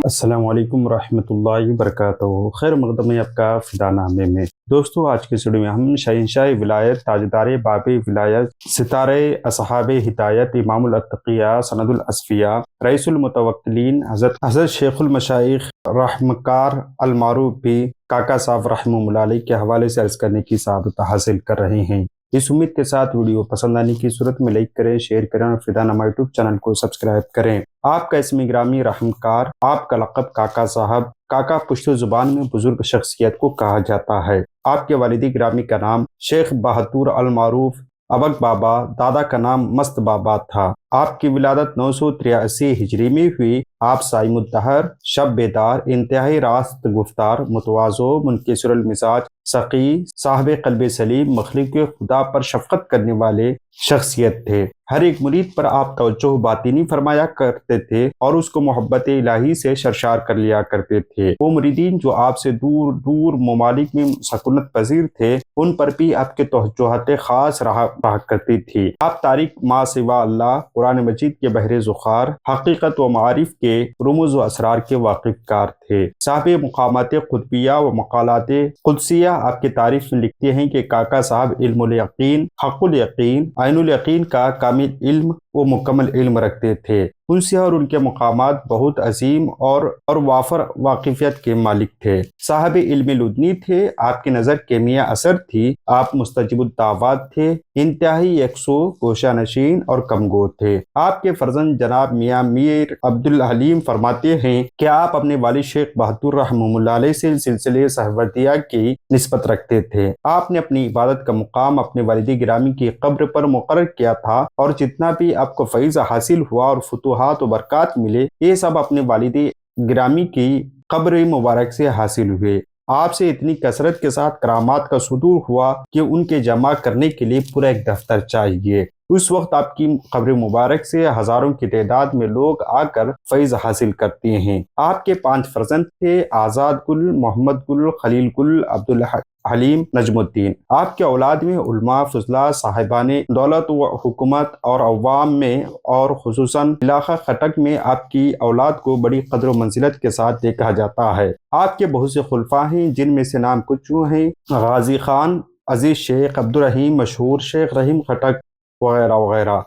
السلام علیکم ورحمۃ اللہ وبرکاتہ۔ خیر مقدم ہے آپ کا فدا نامے میں۔ دوستو آج کی ویڈیو میں ہم شہنشاہ ولایت، تاجدار باب ولایت، ستارہ اصحاب ہدایت، امام الاتقیاء، سند الاصفیاء، رئیس المتوکلین، حضرت شیخ المشائخ رحمکار المعروف بھی کاکا صاحب رحمہ اللہ علیہ کے حوالے سے عرض کرنے کی سعادت حاصل کر رہے ہیں۔ اس امید کے ساتھ ویڈیو پسند آنے کی صورت میں لائک کریں، شیئر کریں اور فدا نامہ یوٹیوب چینل کو سبسکرائب کریں۔ آپ کا اسم گرامی رحمکار، آپ کا لقب کاکا صاحب، کاکا پشتو زبان میں بزرگ شخصیت کو کہا جاتا ہے۔ آپ کے والد گرامی کا نام شیخ بہتور المعروف ابک بابا، دادا کا نام مست بابا تھا۔ آپ کی ولادت 983 ہجری میں ہوئی۔ آپ صائم الدہر، شب بیدار، انتہائی راست گفتار، متواضع، منکسر المزاج، سخی، صاحب قلب سلیم، مخلوق خدا پر شفقت کرنے والے شخصیت تھے۔ ہر ایک مرید پر آپ توجہ باطنی فرمایا کرتے تھے اور اس کو محبت الہی سے سرشار کر لیا کرتے تھے۔ وہ مریدین جو آپ سے دور دور ممالک میں سکونت پذیر تھے، ان پر بھی آپ کے توجہات خاص رہا کرتی تھی۔ آپ تاریخ ما سوا اللہ، قرآن مجید کے بحر ذخار، حقیقت و معارف کے رموز و اسرار کے واقف کار تھے۔ صاحب مقامات قطبیہ و مقالات قدسیہ آپ کی تعریف میں لکھتے ہیں کہ کاکا صاحب علم الیقین، حق الیقین، عین الیقین کا کامل علم و مکمل علم رکھتے تھے۔ ان سے اور ان کے مقامات بہت عظیم اور وافر واقفیت کے مالک تھے۔ صاحب علم لدنی تھے، آپ کی نظر کیمیا اثر تھی، آپ مستجب الدعوات تھے، انتہائی یکسو، گوشہ نشین اور کمگو تھے۔ آپ کے فرزند جناب میاں میر عبدالحلیم فرماتے ہیں کہ آپ اپنے والد شیخ بہتور رحمہ اللہ علیہ سے سلسلے صحبتیہ کی نسبت رکھتے تھے۔ آپ نے اپنی عبادت کا مقام اپنے والد گرامی کی قبر پر مقرر کیا تھا اور جتنا بھی آپ کو فیض حاصل ہوا اور فتوحات و برکات ملے، یہ سب اپنے والد گرامی کی قبر مبارک سے حاصل ہوئے۔ آپ سے اتنی کثرت کے ساتھ کرامات کا صدور ہوا کہ ان کے جمع کرنے کے لیے پورا ایک دفتر چاہیے۔ اس وقت آپ کی قبر مبارک سے ہزاروں کی تعداد میں لوگ آ کر فیض حاصل کرتے ہیں۔ آپ کے 5 فرزند تھے، آزاد گل، محمد گل، خلیل گل، عبدالحلیم، نجم الدین۔ آپ کے اولاد میں علماء، فضلاء، صاحبان دولت و حکومت اور عوام میں اور خصوصاً علاقہ خٹک میں آپ کی اولاد کو بڑی قدر و منزلت کے ساتھ دیکھا جاتا ہے۔ آپ کے بہت سے خلفاء ہیں جن میں سے نام کچھ ہیں: غازی خان، عزیز شیخ، عبدالرحیم مشہور، شیخ رحیم خٹک وغیرہ وغیرہ۔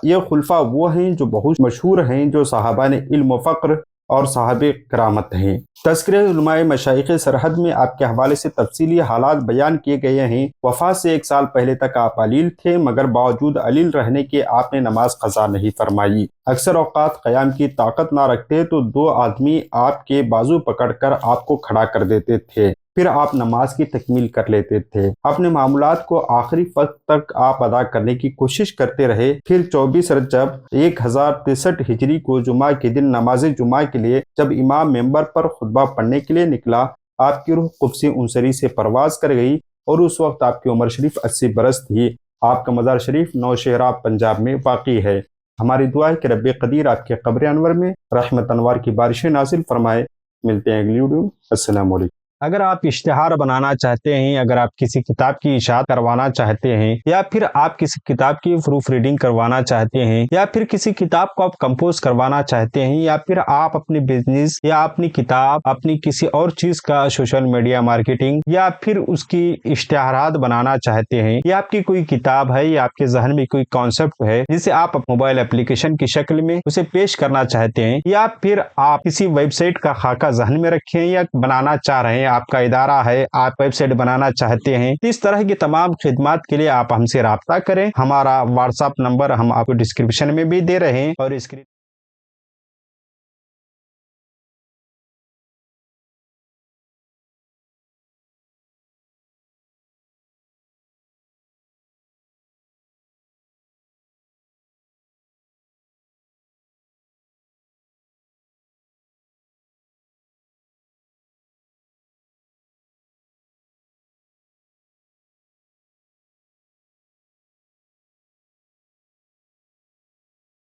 یہ خلفاء وہ ہیں جو بہت مشہور ہیں، جو صاحبان علم و فقر اور صاحب کرامت ہیں۔ تذکرہ علماء مشائخ سرحد میں آپ کے حوالے سے تفصیلی حالات بیان کیے گئے ہیں۔ وفات سے 1 سال پہلے تک آپ علیل تھے، مگر باوجود علیل رہنے کے آپ نے نماز قضا نہیں فرمائی۔ اکثر اوقات قیام کی طاقت نہ رکھتے تو 2 آدمی آپ کے بازو پکڑ کر آپ کو کھڑا کر دیتے تھے، پھر آپ نماز کی تکمیل کر لیتے تھے۔ اپنے معمولات کو آخری وقت تک آپ ادا کرنے کی کوشش کرتے رہے۔ پھر 24 رجب 1063 ہجری کو جمعہ کے دن نماز جمعہ کے لیے جب امام ممبر پر خطبہ پڑھنے کے لیے نکلا، آپ کی روح قدس عنصری سے پرواز کر گئی اور اس وقت آپ کی عمر شریف 80 برس تھی۔ آپ کا مزار شریف نوشہرہ پنجاب میں واقع ہے۔ ہماری دعا ہے کہ رب قدیر آپ کے قبر انور میں رحمت انوار کی بارشیں نازل فرمائے۔ ملتے ہیں اگلی ویڈیو میں۔ السلام علیکم۔ اگر آپ اشتہار بنانا چاہتے ہیں، اگر آپ کسی کتاب کی اشاعت کروانا چاہتے ہیں، یا پھر آپ کسی کتاب کی پروف ریڈنگ کروانا چاہتے ہیں، یا پھر کسی کتاب کو آپ کمپوز کروانا چاہتے ہیں، یا پھر آپ اپنی بزنس یا اپنی کتاب، اپنی کسی اور چیز کا سوشل میڈیا مارکیٹنگ یا پھر اس کی اشتہارات بنانا چاہتے ہیں، یا آپ کی کوئی کتاب ہے یا آپ کے ذہن میں کوئی کانسیپٹ ہے جسے آپ موبائل اپلیکیشن کی شکل میں اسے پیش کرنا چاہتے ہیں، یا پھر آپ کسی ویب سائٹ کا خاکہ ذہن میں رکھیں یا بنانا چاہ رہے ہیں، آپ کا ادارہ ہے، آپ ویب سائٹ بنانا چاہتے ہیں، اس طرح کی تمام خدمات کے لیے آپ ہم سے رابطہ کریں۔ ہمارا واٹس ایپ نمبر ہم آپ کو ڈسکرپشن میں بھی دے رہے ہیں اور اسکرین